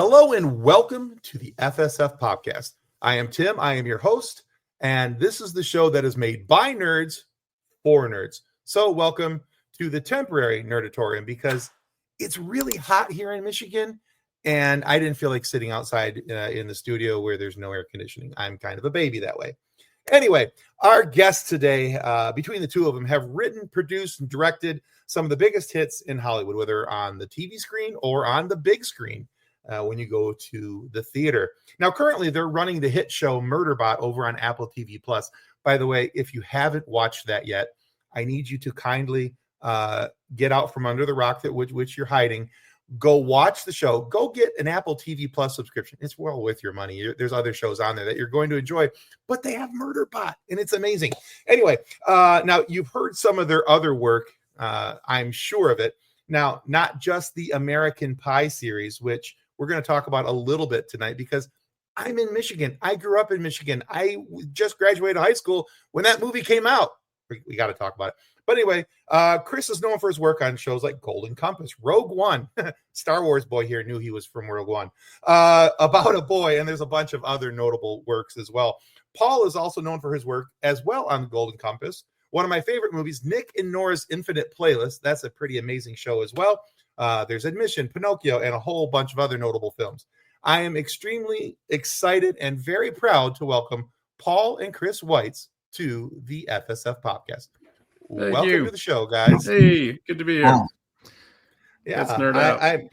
Hello and welcome to the FSF Podcast. I am Tim. I am your host, and this is the show that is made by nerds for nerds. So welcome to the temporary Nerdatorium because it's really hot here in Michigan, and I didn't feel like sitting outside in the studio where there's no air conditioning. I'm kind of a baby that way. Anyway, our guests today, between the two of them, have written, produced, and directed some of the biggest hits in Hollywood, whether on the TV screen or on the big screen. When you go to the theater. Now, currently, they're running the hit show Murderbot over on Apple TV+. By the way, if you haven't watched that yet, I need you to kindly get out from under the rock that which you're hiding. Go watch the show. Go get an Apple TV+ subscription. It's well worth your money. There's other shows on there that you're going to enjoy, but they have Murderbot, and it's amazing. Anyway, now you've heard some of their other work. I'm sure of it. Now, not just the American Pie series, which we're going to talk about a little bit tonight because I'm in Michigan. I grew up in Michigan. I just graduated high school when that movie came out. We got to talk about it. But anyway, Chris is known for his work on shows like Golden Compass, Rogue One. Star Wars boy here knew he was from Rogue One. About a Boy, and there's a bunch of other notable works as well. Paul is also known for his work as well on Golden Compass. One of my favorite movies, Nick and Nora's Infinite Playlist. That's a pretty amazing show as well. There's Admission, Pinocchio, and a whole bunch of other notable films. I am extremely excited and very proud to welcome Paul and Chris Weitz to the FSF Podcast. Welcome to the show, guys. Hey, good to be here. Yeah, let's nerd out. I'm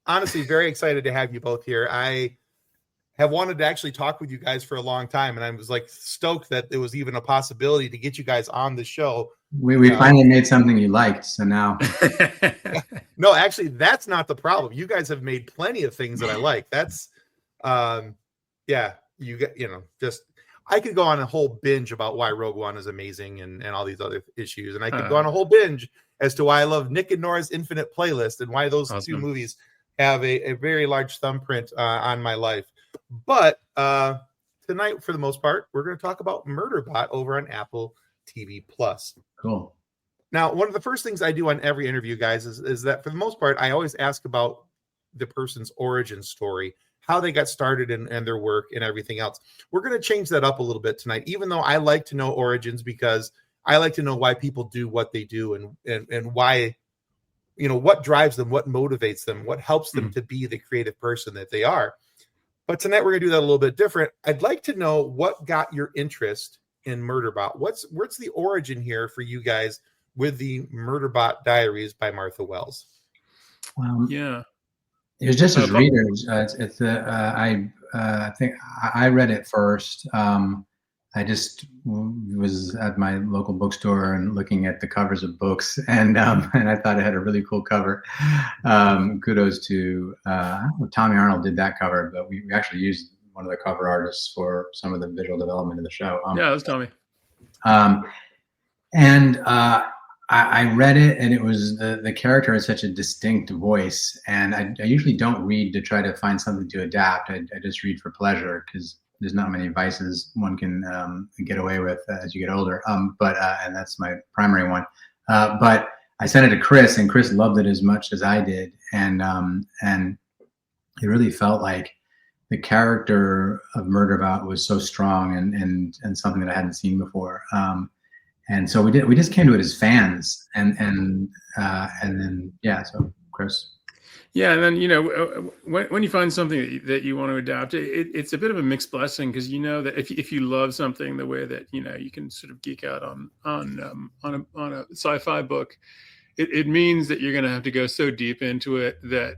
honestly very excited to have you both here. I have wanted to actually talk with you guys for a long time, and I was like stoked that there was even a possibility to get you guys on the show. We finally made something you liked, so now. No, actually, that's not the problem. You guys have made plenty of things that I like. That's, just I could go on a whole binge about why Rogue One is amazing and all these other issues, and I could go on a whole binge as to why I love Nick and Nora's Infinite Playlist and why those two movies have a very large thumbprint on my life. But tonight, for the most part, we're going to talk about Murderbot over on Apple TV+. Cool. Now, one of the first things I do on every interview, guys, is that for the most part, I always ask about the person's origin story, how they got started and their work and everything else. We're going to change that up a little bit tonight, even though I like to know origins because I like to know why people do what they do and why, what drives them, what motivates them, what helps them to be the creative person that they are. But tonight we're going to do that a little bit different. I'd like to know what got your interest in Murderbot. What's the origin here for you guys with the Murderbot Diaries by Martha Wells? It was just as readers. I think I read it first. I just was at my local bookstore and looking at the covers of books, and I thought it had a really cool cover. Kudos to Tommy Arnold did that cover, but we actually used one of the cover artists for some of the visual development of the show. Yeah, that was Tommy. I read it, and it was the character had such a distinct voice, and I usually don't read to try to find something to adapt. I just read for pleasure because there's not many vices one can get away with as you get older. And that's my primary one. But I sent it to Chris, and Chris loved it as much as I did, and it really felt like the character of Murderbot was so strong and something that I hadn't seen before. And so we just came to it as fans, and then so Chris. Yeah, and then when you find something that you want to adapt, it's a bit of a mixed blessing because that if you love something the way that you can sort of geek out on a sci-fi book, it means that you're going to have to go so deep into it that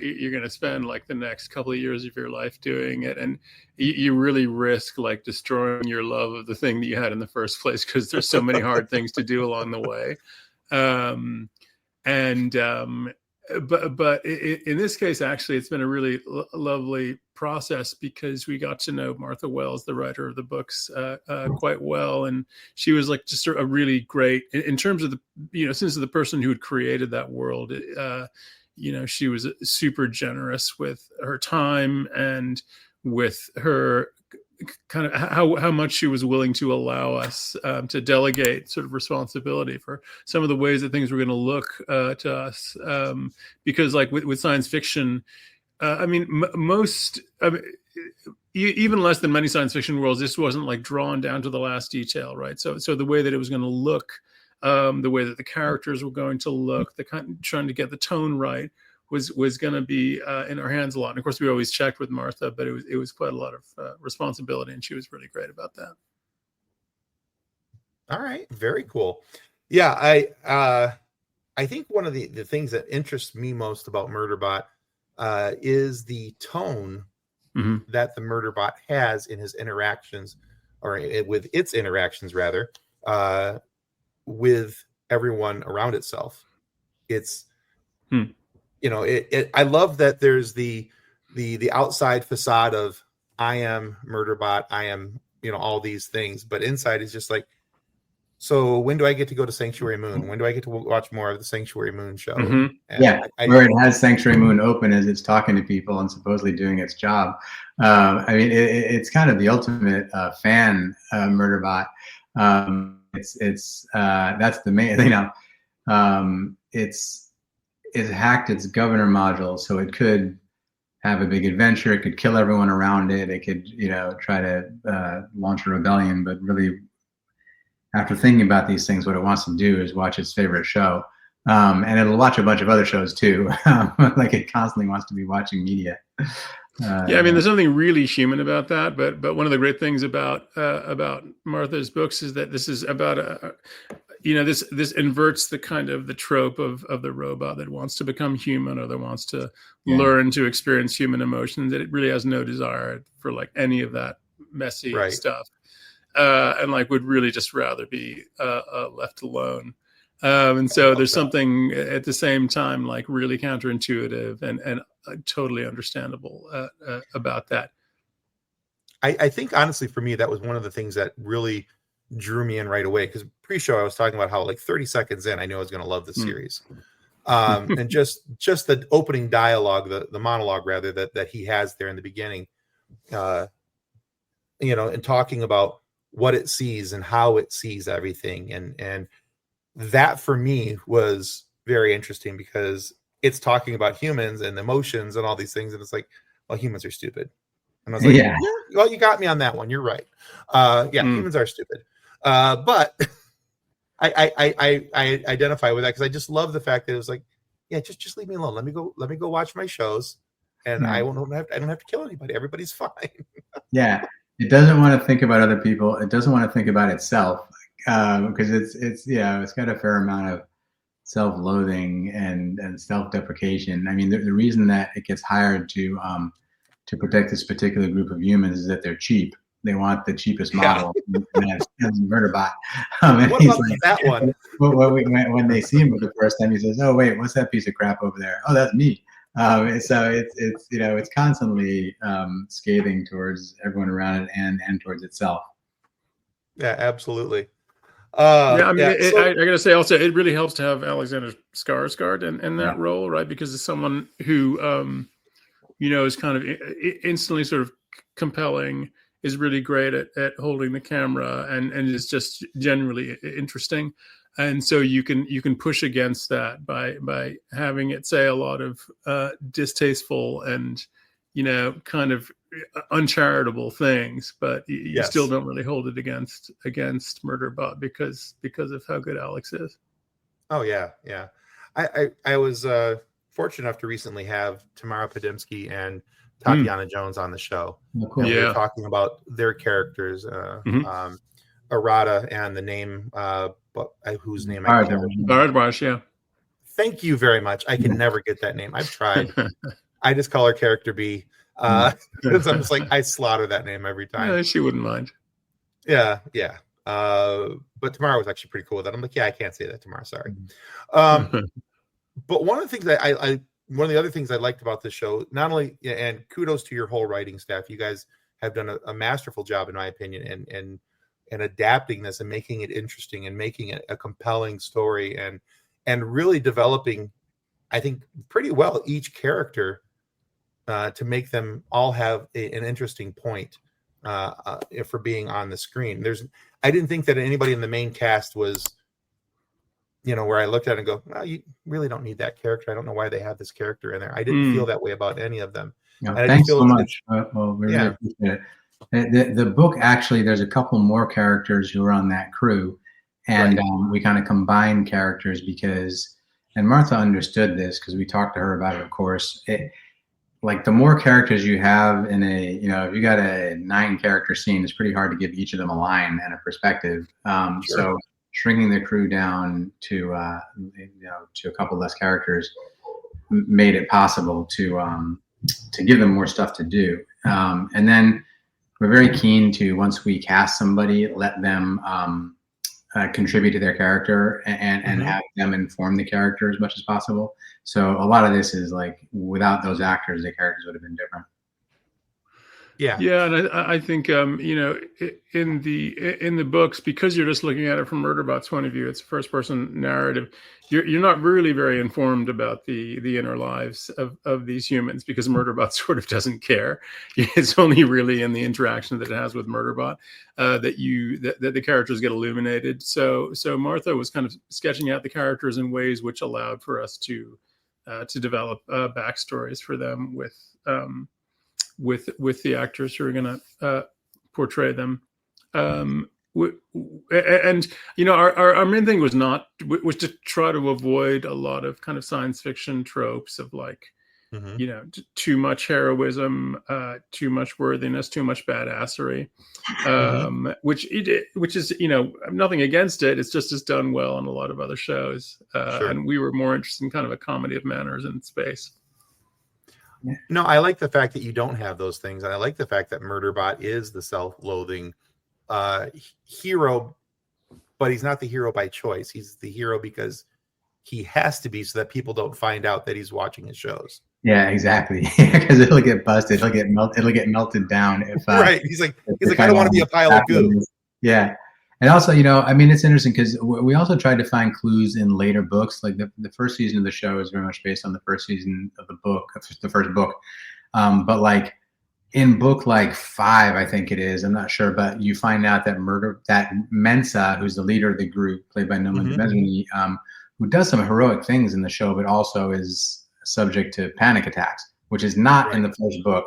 you're going to spend like the next couple of years of your life doing it, and you really risk like destroying your love of the thing that you had in the first place because there's so many hard things to do along the way. But in this case, actually, it's been a really lovely process because we got to know Martha Wells, the writer of the books, quite well, and she was like just a really great in terms of the since the person who had created that world. She was super generous with her time and with her kind of how much she was willing to allow us to delegate sort of responsibility for some of the ways that things were going to look to us. Because like with science fiction, I mean, most, I mean, even less than many science fiction worlds, this wasn't like drawn down to the last detail, right? So the way that it was going to look, the way that the characters were going to look, the kind of trying to get the tone right was going to be in our hands a lot. And of course, we always checked with Martha, but it was quite a lot of responsibility, and she was really great about that. All right, very cool. Yeah, I think one of the things that interests me most about Murderbot is the tone that the Murderbot has in his interactions, or with its interactions rather, with everyone around itself. It's, I love that there's the outside facade of I am Murderbot, I am, all these things, but inside is just like, so when do I get to go to Sanctuary Moon? When do I get to watch more of the Sanctuary Moon show? Yeah, where it has Sanctuary Moon open as it's talking to people and supposedly doing its job. I mean, it's kind of the ultimate fan Murderbot. It's that's the main, it's hacked its governor module, so it could have a big adventure. It could kill everyone around it. It could, try to launch a rebellion, but really, after thinking about these things, what it wants to do is watch its favorite show. And it'll watch a bunch of other shows too. Like it constantly wants to be watching media. Yeah, I mean, there's something really human about that. But one of the great things about Martha's books is that this is about this inverts the kind of the trope of the robot that wants to become human or that wants to learn to experience human emotions. That it really has no desire for like any of that messy stuff. And like would really just rather be left alone. And so there's something at the same time like really counterintuitive and totally understandable about that. I think honestly for me that was one of the things that really drew me in right away, because pre-show I was talking about how like 30 seconds in I knew I was going to love the series. And just the opening dialogue, the monologue rather that he has there in the beginning, and talking about what it sees and how it sees everything. And that for me was very interesting because it's talking about humans and emotions and all these things. And it's like, well, humans are stupid. And I was like, yeah, well, you got me on that one. You're right. Humans are stupid. But I identify with that because I just love the fact that it was like, yeah, just leave me alone. Let me go watch my shows. And I don't have to kill anybody. Everybody's fine. Yeah. It doesn't want to think about other people. It doesn't want to think about itself because it's got a fair amount of self-loathing and self-deprecation. I mean, the reason that it gets hired to protect this particular group of humans is that they're cheap. They want the cheapest model. And that's Murderbot. What about that one? When they see him for the first time, he says, "Oh wait, what's that piece of crap over there? Oh, that's me." So it's constantly scathing towards everyone around it and towards itself. Yeah, absolutely. I gotta say also, it really helps to have Alexander Skarsgård in that role, right? Because it's someone who, is kind of instantly sort of compelling, is really great at holding the camera, and is just generally interesting. And so you can push against that by having it say a lot of distasteful and kind of uncharitable things, but you still don't really hold it against Murderbot because of how good Alex is. Oh yeah. I was fortunate enough to recently have Tamara Podimsky and Tatiana Jones on the show. Oh, cool. And we were talking about their characters, Arata and the name, whose name I can't remember. Bardwash, yeah. Thank you very much. I can never get that name. I've tried. I just call her Character B. Because I'm just like, I slaughter that name every time. Yeah, she wouldn't mind. Yeah. But Tamara was actually pretty cool with that. I'm like, yeah, I can't say that, Tamara. Sorry. But one of the things that one of the other things I liked about this show, not only, and kudos to your whole writing staff, you guys have done a masterful job, in my opinion, and adapting this and making it interesting and making it a compelling story and really developing, I think, pretty well each character to make them all have an interesting point for being on the screen. I didn't think that anybody in the main cast was where I looked at it and go, well, you really don't need that character. I don't know why they have this character in there. I didn't feel that way about any of them. No, and I thanks feel so much. Well, we really appreciate it. The book, actually, there's a couple more characters who are on that crew, and we kind of combined characters because, and Martha understood this because we talked to her about it, of course. Like the more characters you have in a, if you got a 9-character scene, it's pretty hard to give each of them a line and a perspective. So shrinking the crew down to to a couple less characters made it possible to give them more stuff to do. And then we're very keen to, once we cast somebody, let them contribute to their character and have them inform the character as much as possible. So a lot of this is like, without those actors, the characters would have been different. Yeah, and I think in the books, because you're just looking at it from Murderbot's point of view, it's a first-person narrative. You're not really very informed about the inner lives of these humans, because Murderbot sort of doesn't care. It's only really in the interaction that it has with Murderbot that the characters get illuminated. So Martha was kind of sketching out the characters in ways which allowed for us to develop backstories for them with the actors who are going to portray them. And our main thing was to try to avoid a lot of kind of science fiction tropes of like, too much heroism, too much worthiness, too much badassery, which is, nothing against it. It's just done well on a lot of other shows. And we were more interested in kind of a comedy of manners in space. No, I like the fact that you don't have those things. And I like the fact that Murderbot is the self-loathing hero, but he's not the hero by choice. He's the hero because he has to be, so that people don't find out that he's watching his shows. Yeah, exactly. Because it'll get busted. It'll get melted down. If right. He's like, I don't want to be a pile of goo. Yeah. And also, it's interesting because we also tried to find clues in later books. Like the first season of the show is very much based on the first season of the book, the first book. But like in book like 5, I think it is, I'm not sure, but you find out that Mensa, who's the leader of the group, played by Nolan Mesmini, who does some heroic things in the show, but also is subject to panic attacks, which is not in the first book.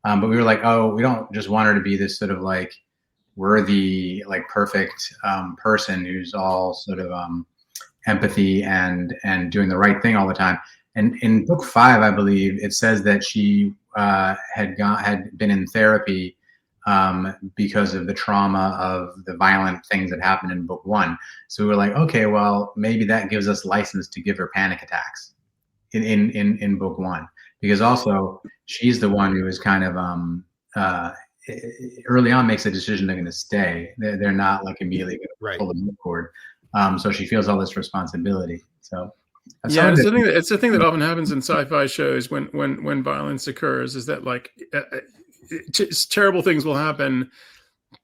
But we were like, we don't just want her to be this sort of like worthy, like perfect person who's all sort of empathy and doing the right thing all the time. And in book 5, I believe it says that she had been in therapy because of the trauma of the violent things that happened in book 1. So we were like, okay, well, maybe that gives us license to give her panic attacks in book 1, because also she's the one who is kind of early on makes a decision they're going to stay. They're not like immediately going to pull the cord. So she feels all this responsibility. So it's the thing that often happens in sci-fi shows when violence occurs, is that like terrible things will happen.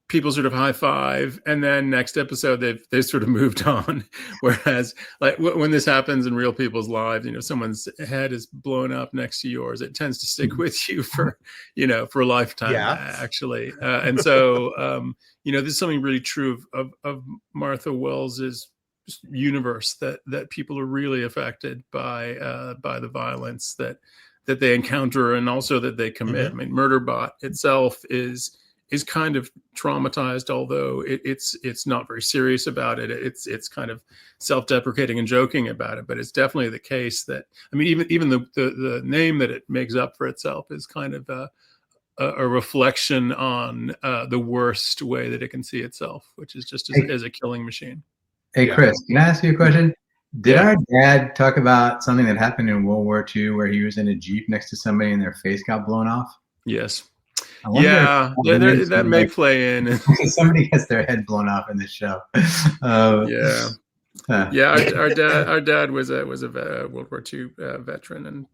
People sort of high five, and then next episode they've sort of moved on. Whereas like when this happens in real people's lives, someone's head is blown up next to yours, it tends to stick with you for a lifetime, actually. And so this is something really true of Martha Wells's universe, that people are really affected by the violence that they encounter, and also that they commit. I mean, Murderbot itself is kind of traumatized, although it's not very serious about it. It's kind of self-deprecating and joking about it. But it's definitely the case that, I mean, even the name that it makes up for itself is kind of a reflection on the worst way that it can see itself, which is just as a killing machine. Hey, Chris, can I ask you a question? Did our dad talk about something that happened in World War II where he was in a Jeep next to somebody and their face got blown off? Yes. Yeah, that may play in. Somebody gets their head blown off in this show. Our dad was a World War II veteran, and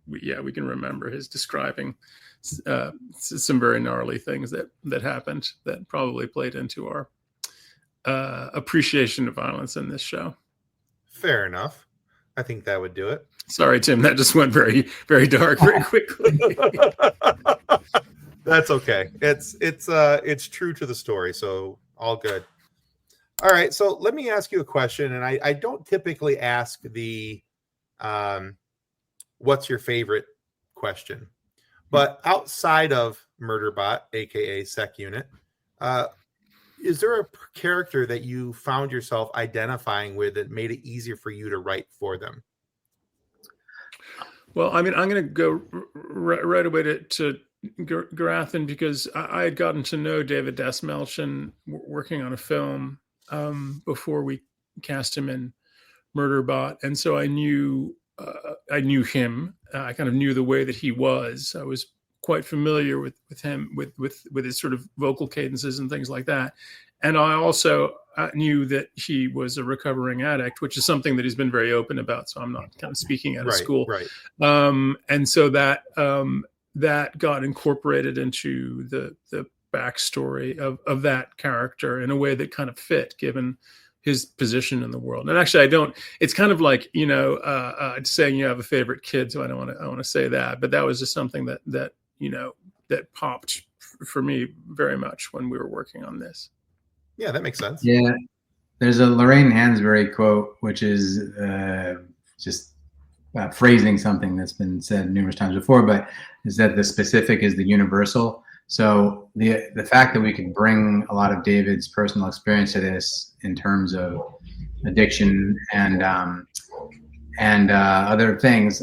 we can remember his describing some very gnarly things that happened that probably played into our appreciation of violence in this show. Fair enough. I think that would do it. Sorry, Tim, that just went very, very dark very quickly. That's okay. It's true to the story, so all good. All right, so let me ask you a question, and I don't typically ask the what's your favorite question, but outside of Murderbot, aka Sec Unit, is there a character that you found yourself identifying with that made it easier for you to write for them? Well, I mean, I'm going to go right away to Grathan, because I had gotten to know David Dasmelchian working on a film before we cast him in Murderbot, and so I knew him. I kind of knew the way that he was. I was quite familiar with him, with his sort of vocal cadences and things like that. And I also knew that he was a recovering addict, which is something that he's been very open about. So I'm not kind of speaking out of school. Right. And so that got incorporated into the backstory of that character in a way that kind of fit, given his position in the world. And actually, it's kind of like, saying you have a favorite kid. So I want to say that, but that was just something that popped for me very much when we were working on this. Yeah, that makes sense. Yeah. There's a Lorraine Hansberry quote, which is just phrasing something that's been said numerous times before, but is that the specific is the universal. So the fact that we could bring a lot of David's personal experience to this in terms of addiction and other things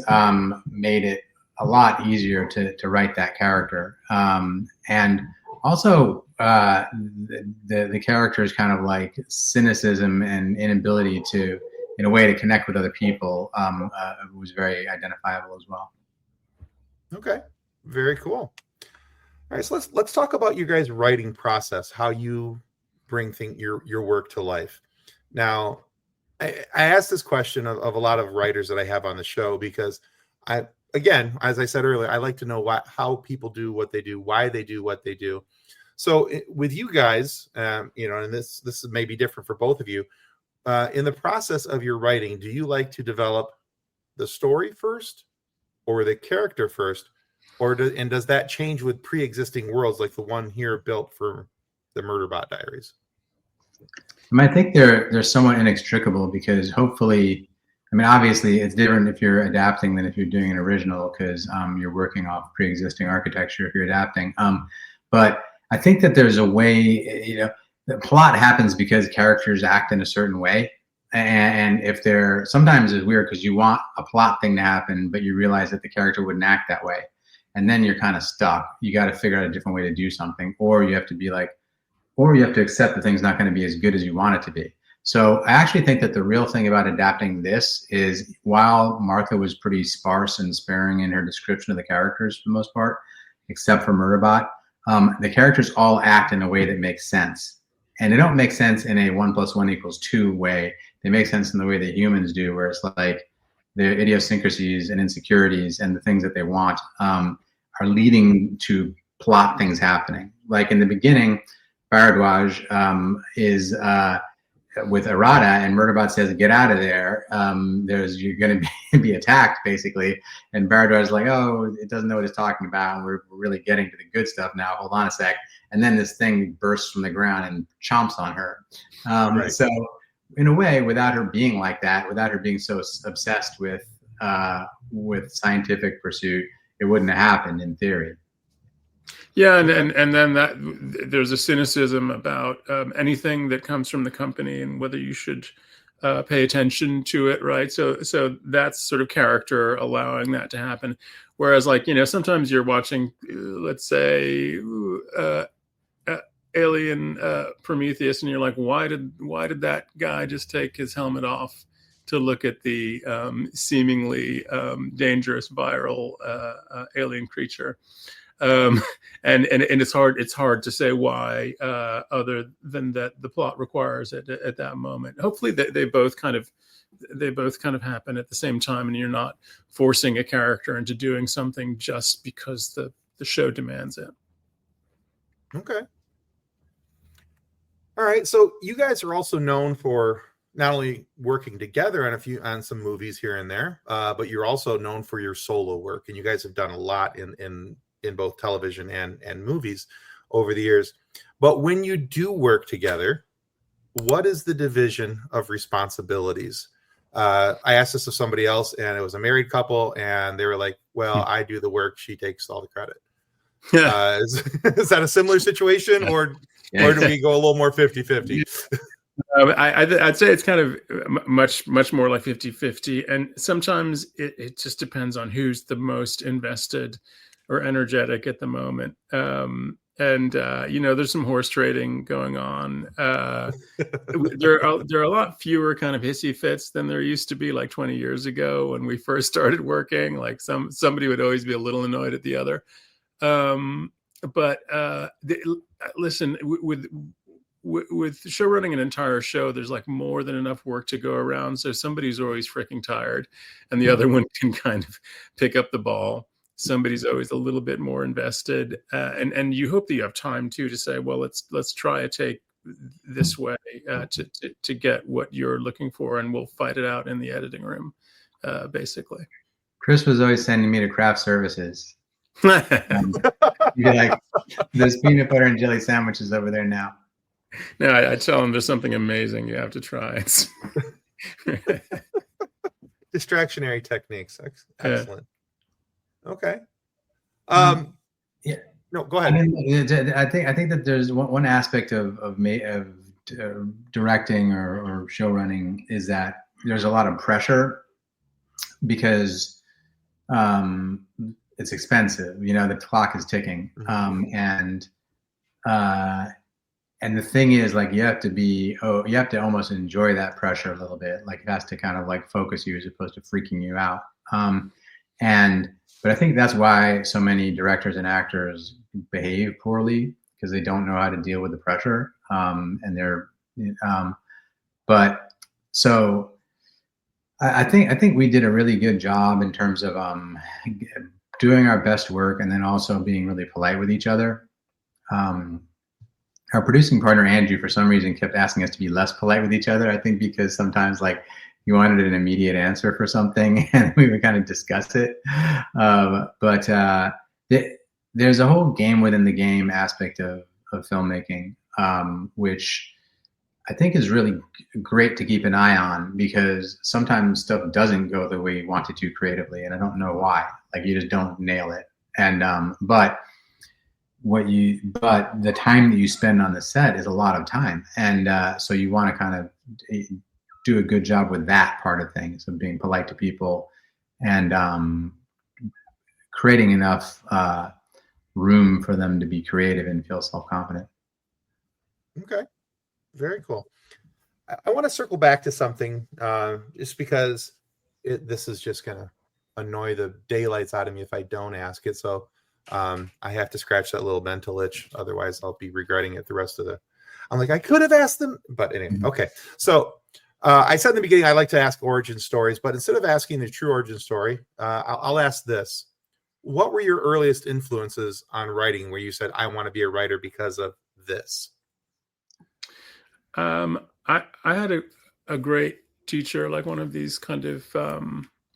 made it a lot easier to write that character. And also the character's kind of like cynicism and inability to, in a way, to connect with other people was very identifiable as well. Okay, very cool. All right, so let's talk about your guys' writing process, how you bring your work to life. Now, I asked this question of a lot of writers that I have on the show because again, as I said earlier, I like to know how people do what they do, why they do what they do. So with you guys, and this may be different for both of you, in the process of your writing, do you like to develop the story first or the character first? And does that change with pre-existing worlds like the one here built for the Murderbot Diaries? I think they're somewhat inextricable because hopefully, obviously it's different if you're adapting than if you're doing an original because you're working off pre-existing architecture if you're adapting. But I think that there's a way, the plot happens because characters act in a certain way. And if sometimes it's weird because you want a plot thing to happen, but you realize that the character wouldn't act that way. And then you're kind of stuck. You got to figure out a different way to do something, or you have to accept the thing's not going to be as good as you want it to be. So I actually think that the real thing about adapting this is while Martha was pretty sparse and sparing in her description of the characters for the most part, except for Murderbot, the characters all act in a way that makes sense. And they don't make sense in a 1 + 1 = 2 way. They make sense in the way that humans do, where it's like their idiosyncrasies and insecurities and the things that they want are leading to plot things happening. Like in the beginning, Bharadwaj is with Arada, and Murderbot says, "Get out of there. You're going to be attacked, basically." And Bharadwaj is like, "Oh, it doesn't know what it's talking about. And we're really getting to the good stuff now. Hold on a sec." And then this thing bursts from the ground and chomps on her. Right. So, in a way, without her being like that, without her being so obsessed with scientific pursuit, it wouldn't have happened in theory. Yeah, and then there's a cynicism about anything that comes from the company and whether you should pay attention to it, right? So that's sort of character allowing that to happen. Whereas, sometimes you're watching, let's say, Alien Prometheus, and you're like, why did that guy just take his helmet off to look at the seemingly dangerous viral alien creature? And it's hard to say why, other than that the plot requires it at that moment. Hopefully they both kind of happen at the same time, and you're not forcing a character into doing something just because the show demands it. Okay. All right. So you guys are also known for not only working together on some movies here and there, but you're also known for your solo work, and you guys have done a lot in both television and movies over the years. But when you do work together, what is the division of responsibilities? I asked this of somebody else, and it was a married couple, and they were like, well, I do the work, she takes all the credit. Is that a similar situation, or do we go a little more 50-50? I'd say it's kind of much more like 50-50. And sometimes it just depends on who's the most invested or energetic at the moment. There's some horse trading going on. There are a lot fewer kind of hissy fits than there used to be like 20 years ago when we first started working. Like somebody would always be a little annoyed at the other. Listen, with show running an entire show, there's like more than enough work to go around. So somebody's always freaking tired and the other one can kind of pick up the ball. Somebody's always a little bit more invested. And you hope that you have time too, to say, well, let's try a take this way to get what you're looking for. And we'll fight it out in the editing room, basically. Chris was always sending me to craft services. You're like, there's peanut butter and jelly sandwiches over there now. No, I tell them there's something amazing you have to try. Distractionary techniques. Excellent. Okay. Yeah. No, go ahead. I think that there's one aspect of directing or show running is that there's a lot of pressure because it's expensive. The clock is ticking, and the thing is, like, you have to almost enjoy that pressure a little bit. Like, it has to kind of like focus you as opposed to freaking you out. But I think that's why so many directors and actors behave poorly, because they don't know how to deal with the pressure. I think we did a really good job in terms of doing our best work and then also being really polite with each other. Our producing partner, Andrew, for some reason kept asking us to be less polite with each other. I think because sometimes, like, you wanted an immediate answer for something and we would kind of discuss it. There's a whole game within the game aspect of filmmaking, which I think is really great to keep an eye on, because sometimes stuff doesn't go the way you want it to creatively, and I don't know why. Like, you just don't nail it. And but the time that you spend on the set is a lot of time, and so you want to kind of do a good job with that part of things, of being polite to people and creating enough room for them to be creative and feel self-confident. Okay, very cool. I want to circle back to something, just because this is just gonna annoy the daylights out of me if I don't ask it. So I have to scratch that little mental itch. Otherwise, I'll be regretting it the rest of the. I'm like, I could have asked them, but anyway. Okay, so I said in the beginning I like to ask origin stories, but instead of asking the true origin story, I'll ask this: what were your earliest influences on writing, where you said, I want to be a writer because of this? I had a great teacher, like one of these kind of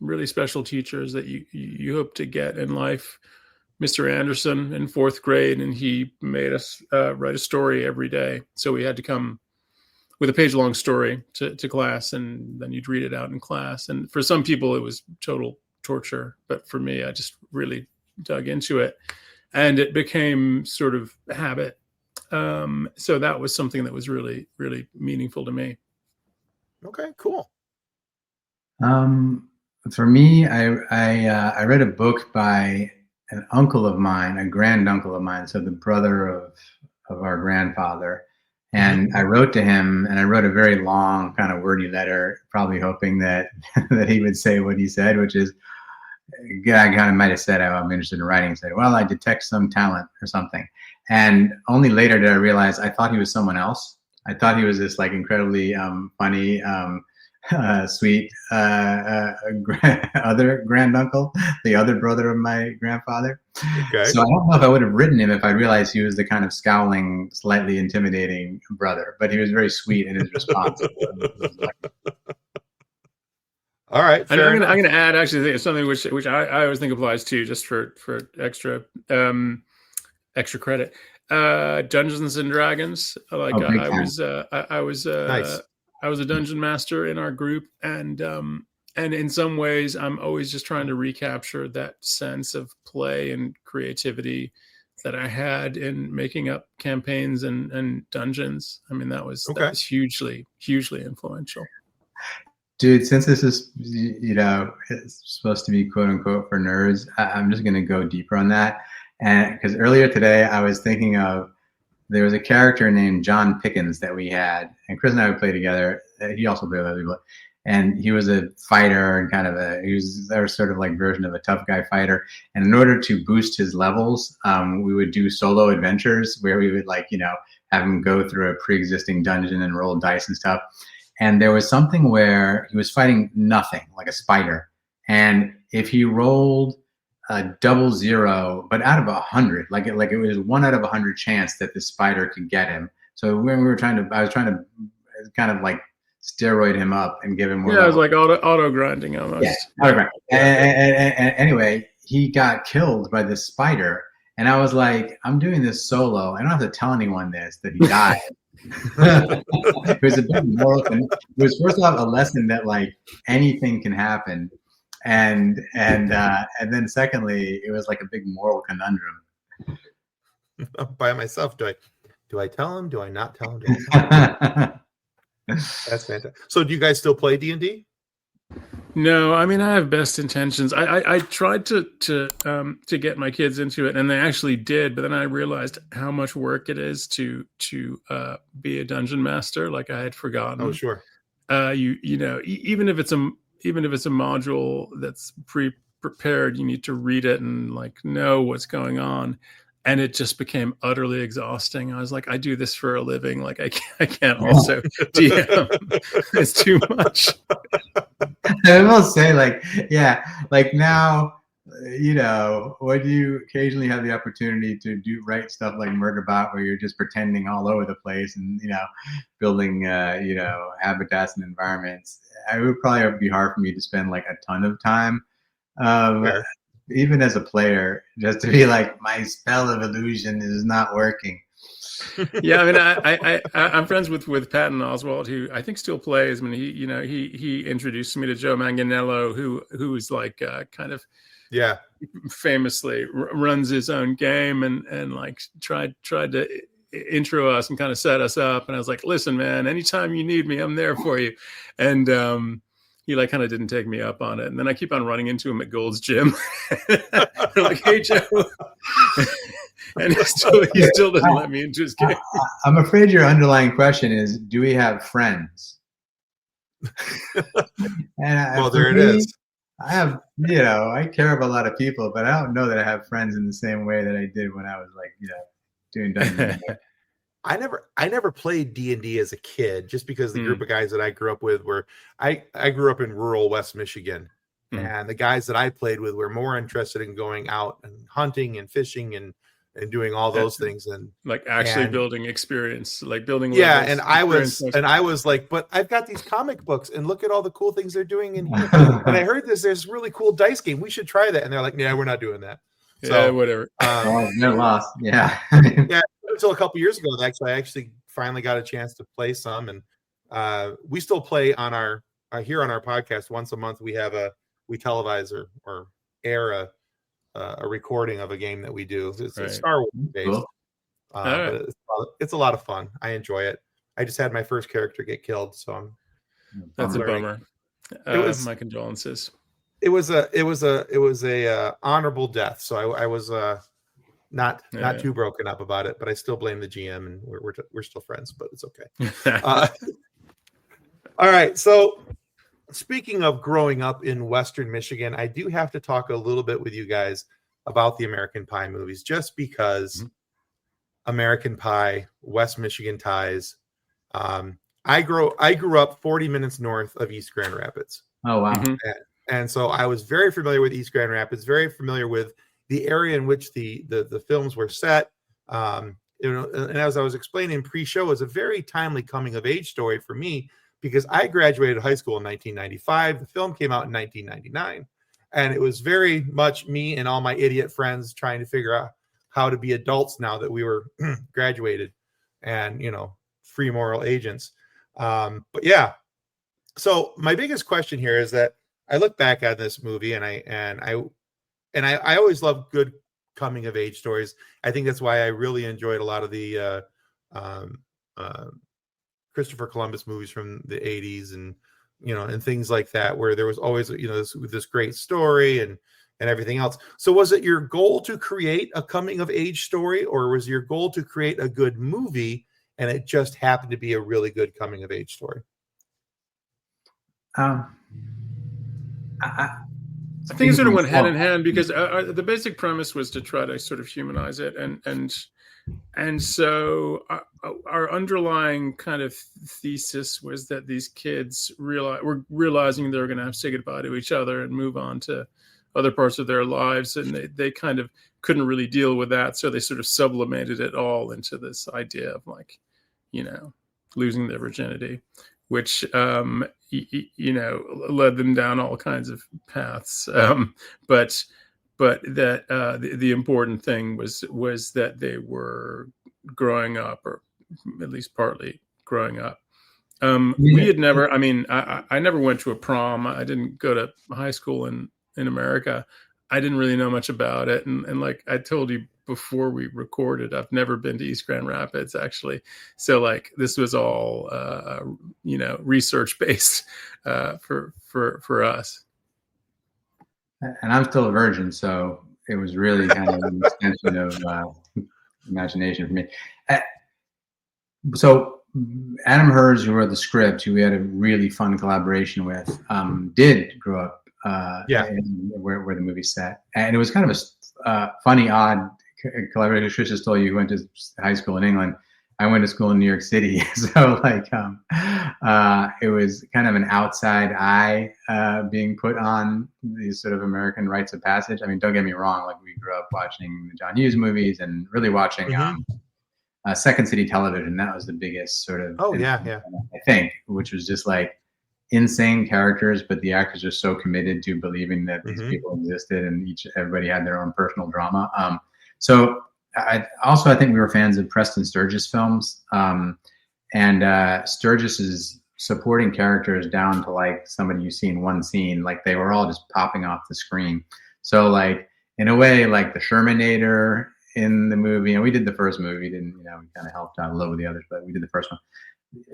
really special teachers that you hope to get in life, Mr. Anderson, in 4th grade, and he made us write a story every day. So we had to come with a page-long story to class, and then you'd read it out in class. And for some people, it was total torture, but for me, I just really dug into it, and it became sort of a habit. So that was something that was really, really meaningful to me. Okay, cool. For me, I read a book by an uncle of mine, a grand uncle of mine, so the brother of our grandfather. And I wrote to him, and I wrote a very long, kind of wordy letter, probably hoping that that he would say what he said, which is, I kind of might have said, I'm interested in writing. He said, well, I detect some talent or something. And only later did I realize I thought he was someone else. I thought he was this like incredibly funny, sweet other granduncle, the other brother of my grandfather. Okay. So I don't know if I would have written him if I realized he was the kind of scowling, slightly intimidating brother, but he was very sweet in his response. All right. And I'm going to add actually something which I always think applies to, just for extra extra credit. Dungeons and Dragons. Like I was Nice. I was a dungeon master in our group, and in some ways, I'm always just trying to recapture that sense of play and creativity that I had in making up campaigns and dungeons. I mean, that was hugely influential. Dude, since this is, it's supposed to be quote unquote for nerds, I'm just going to go deeper on that. And because earlier today, I was thinking of, there was a character named John Pickens that we had, and Chris and I would play together. He also played with other people. And he was a fighter and he was their sort of like version of a tough guy fighter. And in order to boost his levels, we would do solo adventures where we would have him go through a pre-existing dungeon and roll dice and stuff. And there was something where he was fighting nothing, like a spider. And if he rolled a 00, but out of 100, like it was 1 out of 100 chance that the spider could get him. So when I was trying to kind of like steroid him up and give him more. Yeah, it was like auto grinding almost. Yeah, auto grinding. And anyway, he got killed by this spider, and I was like, I'm doing this solo. I don't have to tell anyone that he died. It was a big moral thing. It was first off a lesson that like anything can happen, and then secondly, it was like a big moral conundrum. By myself, do I tell him? Do I not tell him? That's fantastic. So do you guys still play D&D? No, I mean, I have best intentions. I tried to get my kids into it, and they actually did. But then I realized how much work it is to be a dungeon master. Like I had forgotten. Oh, sure. Even if it's a module that's pre-prepared, you need to read it and like know what's going on. And it just became utterly exhausting. I was like, I do this for a living. Like I can't also DM. It's too much. I will say like now, when you occasionally have the opportunity to write stuff like Murderbot, where you're just pretending all over the place and, building, habitats and environments, it would probably be hard for me to spend like a ton of time. Sure. Even as a player, just to be like, my spell of illusion is not working. Yeah, I mean, I'm friends with Patton Oswalt, who I think still plays. I mean, he introduced me to Joe Manganiello, who is like kind of famously runs his own game and like tried to intro us and kind of set us up. And I was like, listen, man, anytime you need me, I'm there for you. And he like kind of didn't take me up on it. And then I keep on running into him at Gold's Gym. I'm like, hey, Joe. And he still doesn't let me into his game. I'm afraid your underlying question is, do we have friends? Well, there it is. I have, I care about a lot of people, but I don't know that I have friends in the same way that I did when I was like, doing Dungeons. I never played D&D as a kid, just because the group of guys that I grew up with I grew up in rural West Michigan, and the guys that I played with were more interested in going out and hunting and fishing and doing all those things, and like actually building experience, like building. Yeah, and I was like, but I've got these comic books, and look at all the cool things they're doing in here. And I heard there's really cool dice game. We should try that. And they're like, yeah, we're not doing that. So yeah, whatever. No loss. Yeah. Yeah. Until a couple years ago, I actually finally got a chance to play some, and we still play on our here on our podcast once a month. We televise or air a recording of a game that we do. It's Star Wars based. Cool. But it's a lot of fun. I enjoy it. I just had my first character get killed, so that's a bummer. My condolences. It was a honorable death, so I was not too broken up about it, but I still blame the GM, and we're still friends, but it's okay. All right, so speaking of growing up in Western Michigan, I do have to talk a little bit with you guys about the American Pie movies, just because American Pie, West Michigan ties. I grew up 40 minutes north of East Grand Rapids. Oh wow! And so I was very familiar with East Grand Rapids, very familiar with the area in which the films were set. And as I was explaining pre-show, it was a very timely coming of age story for me, because I graduated high school in 1995. The film came out in 1999. And it was very much me and all my idiot friends trying to figure out how to be adults now that we were graduated and, you know, free moral agents. But yeah, so my biggest question here is that I look back at this movie and I always love good coming of age stories. I think that's why I really enjoyed a lot of the Christopher Columbus movies from the 80s and, you know, and things like that, where there was always, you know, this great story and everything else. So was it your goal to create a coming of age story, or was your goal to create a good movie and it just happened to be a really good coming of age story? I think it sort of went hand in hand, because the basic premise was to try to sort of humanize it, and so our underlying kind of thesis was that these kids were realizing they were going to have to say goodbye to each other and move on to other parts of their lives, and they kind of couldn't really deal with that, so they sort of sublimated it all into this idea of, like, you know, losing their virginity, which you know, led them down all kinds of paths. But that the important thing was that they were growing up, or at least partly growing up. We had never, I mean, I never went to a prom. I didn't go to high school in America. I didn't really know much about it. And like I told you before we recorded, I've never been to East Grand Rapids, actually. So like this was all, you know, research based for us. And I'm still a virgin, so it was really kind of an extension of imagination for me. So Adam Hers, who wrote the script, who we had a really fun collaboration with, did grow up where the movie's set. And it was kind of a funny, odd collaboration. Trish just told you went to high school in England. I went to school in New York City. So like it was kind of an outside eye being put on these sort of American rites of passage. I mean, don't get me wrong, like we grew up watching the John Hughes movies and really watching Second City Television. That was the biggest sort of I think, which was just like insane characters, but the actors are so committed to believing that these people existed, and everybody had their own personal drama. So I think we were fans of Preston Sturges films, and Sturges's supporting characters down to like somebody you see in one scene, like they were all just popping off the screen. So like in a way, like the Shermanator in the movie, and we did the first movie, we kind of helped out a little with the others, but we did the first one.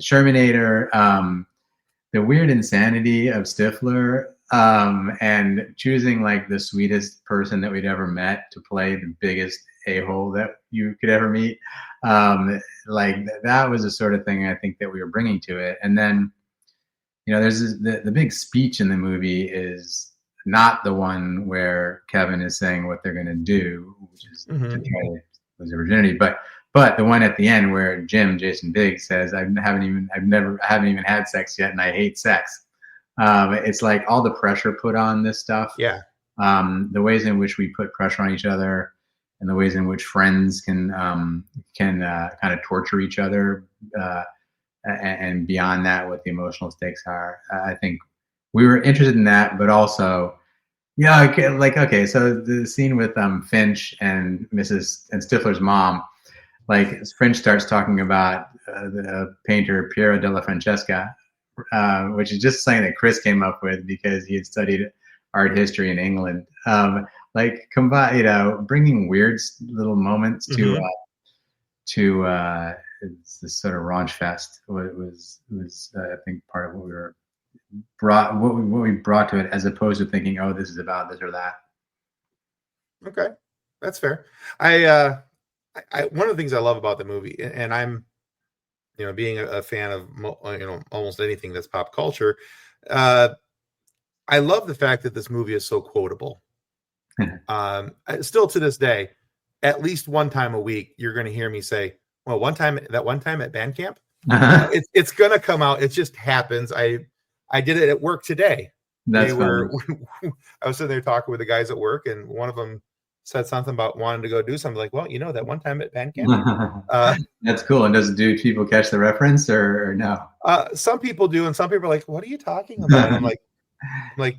Shermanator, the weird insanity of Stifler, and choosing like the sweetest person that we'd ever met to play the biggest a-hole that you could ever meet. Like that was the sort of thing I think that we were bringing to it. And then, you know, there's the big speech in the movie is not the one where Kevin is saying what they're going to do, which is to try to lose their virginity, but the one at the end where Jason Biggs says, I haven't even had sex yet, and I hate sex. It's like all the pressure put on this stuff. Yeah. The ways in which we put pressure on each other, and the ways in which friends can kind of torture each other, and beyond that, what the emotional stakes are. I think we were interested in that, but also, okay, so the scene with Finch and Stifler's mom, like Finch starts talking about the painter Piero della Francesca, which is just something that Chris came up with because he had studied art history in England. Like combine, bringing weird little moments to this sort of raunch fest was I think part of what we brought to it, as opposed to thinking, oh, this is about this or that. Okay, that's fair. I one of the things I love about the movie, and I'm, being a fan of almost anything that's pop culture, I love the fact that this movie is so quotable. Still to this day, at least one time a week, you're going to hear me say, well, one time at band camp, it's going to come out. It just happens. I did it at work today. I was sitting there talking with the guys at work, and one of them said something about wanting to go do something. Like, well, that one time at band camp. That's cool. And do people catch the reference or no? Some people do, and some people are like, what are you talking about? I'm like,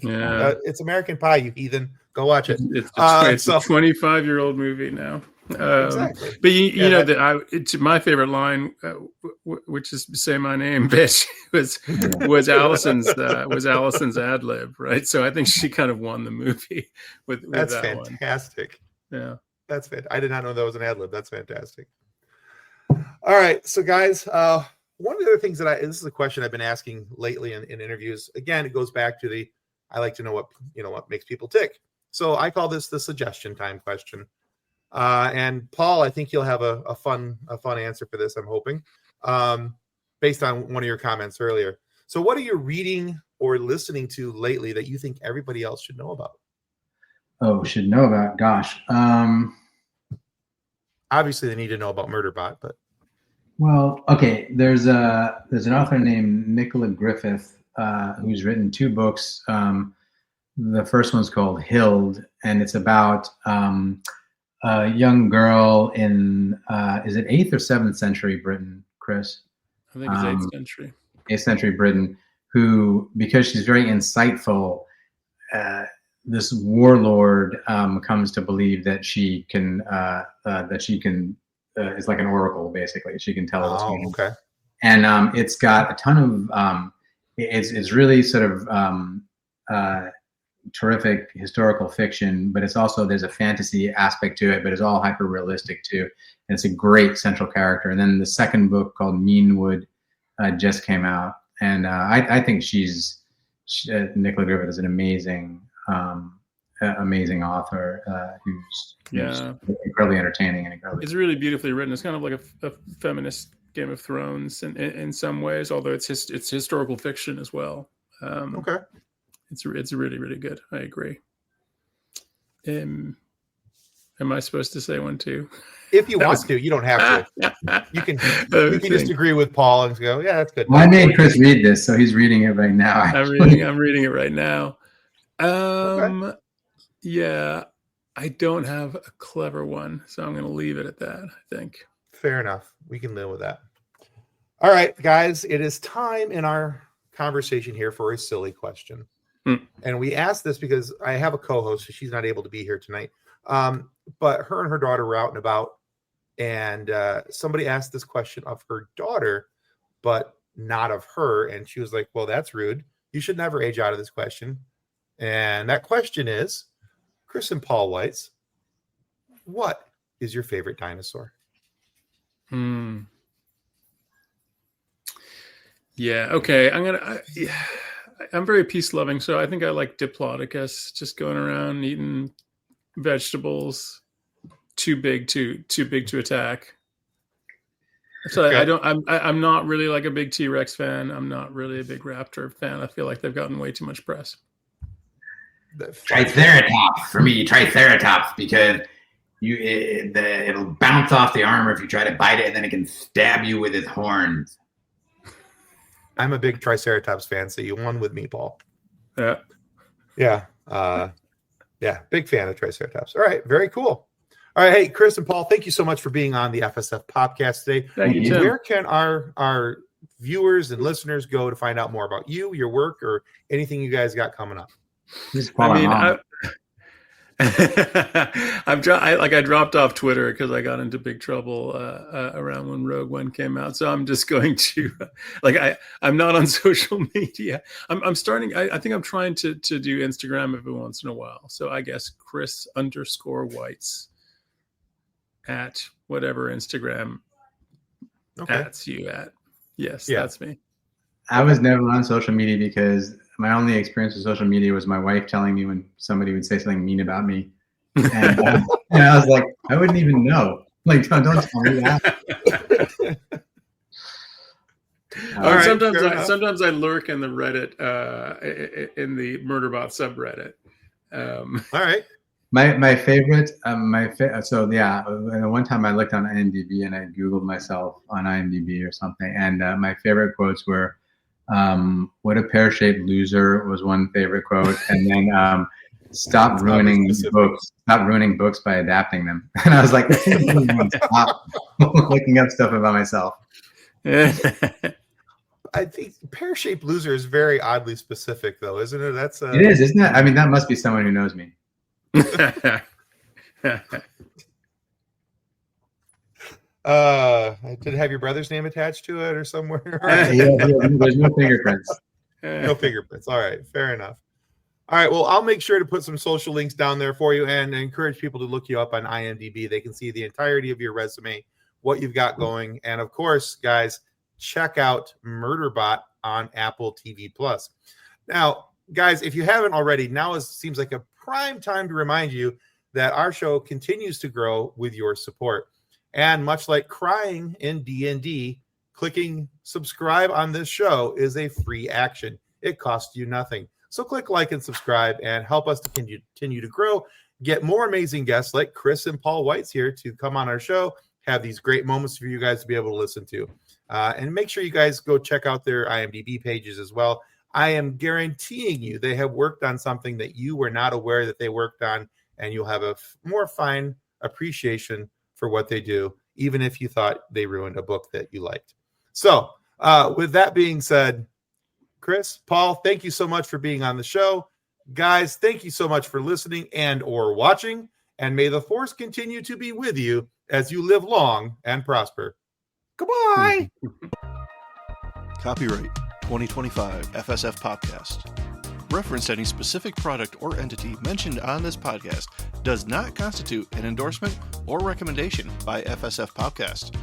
it's American Pie, you heathen. Go watch it. It's a 25-year-old movie now. Exactly. But you know that it's my favorite line, which is "Say my name, bitch," was Allison's ad lib, right? So I think she kind of won the movie with That's that fantastic. one. Yeah, that's fantastic. I did not know that was an ad lib. That's fantastic. All right, so guys, one of the other things that this is a question I've been asking lately in interviews. Again, it goes back to I like to know what makes people tick. So I call this the suggestion time question. And Paul, I think you'll have a fun answer for this, I'm hoping, based on one of your comments earlier. So what are you reading or listening to lately that you think everybody else should know about? Oh, should know about? Gosh. Obviously they need to know about Murderbot, but. Well, okay. There's an author named Nicola Griffith who's written 2 books. The first one's called Hild, and it's about a young girl in is it 8th or 7th century Britain, Chris? I think it's 8th century. 8th century Britain, who, because she's very insightful, this warlord comes to believe that she can is like an oracle, basically. She can tell what's going on. Okay. And it's got a ton of it's really sort of terrific historical fiction, but it's also, there's a fantasy aspect to it, but it's all hyper realistic too, and it's a great central character. And then the second book called Meanwood just came out, and I think Nicola Griffith is an amazing author who's incredibly entertaining and incredibly. It's really beautifully written. It's kind of like a feminist Game of Thrones in some ways, although it's historical fiction as well. Okay. It's really, really good. I agree. Am I supposed to say one too? If you want to, you don't have to. You can just agree with Paul and go, yeah, that's good. Well, I made Chris read this, so he's reading it right now. I'm reading it right now. Okay. Yeah, I don't have a clever one, so I'm going to leave it at that, I think. Fair enough. We can live with that. All right, guys, it is time in our conversation here for a silly question. And we asked this because I have a co-host, so she's not able to be here tonight. But her and her daughter were out and about, and somebody asked this question of her daughter, but not of her. And she was like, well, that's rude. You should never age out of this question. And that question is, Chris and Paul Weitz, what is your favorite dinosaur? Yeah. Okay. I'm very peace loving, so I think I like Diplodocus, just going around eating vegetables, too big to attack. So okay. I'm not really like a big T-Rex fan. I'm not really a big raptor fan. I feel like they've gotten way too much press. Triceratops for me, Triceratops, because it'll bounce off the armor if you try to bite it, and then it can stab you with its horns. I'm a big Triceratops fan, so you won with me, Paul. Yeah. Big fan of Triceratops. All right, very cool. All right, hey, Chris and Paul, thank you so much for being on the FSF podcast today. Thank you, Tim. Where can our viewers and listeners go to find out more about you, your work, or anything you guys got coming up? I dropped off Twitter because I got into big trouble around when Rogue One came out. So I'm just going to I'm not on social media. I'm starting. I think I'm trying to do Instagram every once in a while. So I guess Chris_Weitz at whatever Instagram ats you at. Yes, that's me. I was never on social media because my only experience with social media was my wife telling me when somebody would say something mean about me. And I was like, I wouldn't even know. Like, don't tell me that. All right, sometimes I lurk in the Reddit, in the Murderbot subreddit. All right. My favorite, one time I looked on IMDb and I Googled myself on IMDb or something. And my favorite quotes were, what a pear-shaped loser was one favorite quote. And then stop ruining books by adapting them. And I was like, stop looking up stuff about myself. I think pear-shaped loser is very oddly specific, though, isn't it? It is, isn't it? I mean, that must be someone who knows me. Did it have your brother's name attached to it or somewhere? There's no fingerprints. No fingerprints. All right, fair enough. All right, well, I'll make sure to put some social links down there for you and encourage people to look you up on IMDb. They can see the entirety of your resume, what you've got going. And of course, guys, check out Murderbot on Apple TV Plus. Now, guys, if you haven't already, now seems like a prime time to remind you that our show continues to grow with your support. And much like crying in D&D, clicking subscribe on this show is a free action. It costs you nothing. So click like and subscribe and help us to continue to grow, get more amazing guests like Chris and Paul Weitz here to come on our show, have these great moments for you guys to be able to listen to. And make sure you guys go check out their IMDb pages as well. I am guaranteeing you they have worked on something that you were not aware that they worked on, and you'll have a more fine appreciation for what they do, even if you thought they ruined a book that you liked. So with that being said, Chris, Paul, thank you so much for being on the show. Guys, thank you so much for listening and or watching, and may the force continue to be with you as you live long and prosper. Goodbye. Copyright 2025 FSF Podcast. Reference any specific product or entity mentioned on this podcast does not constitute an endorsement or recommendation by FSF Podcast.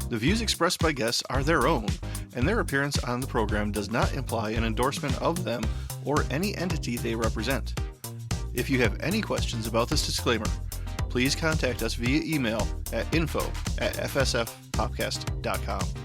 The views expressed by guests are their own, and their appearance on the program does not imply an endorsement of them or any entity they represent. If you have any questions about this disclaimer, please contact us via email at info@fsfpodcast.com.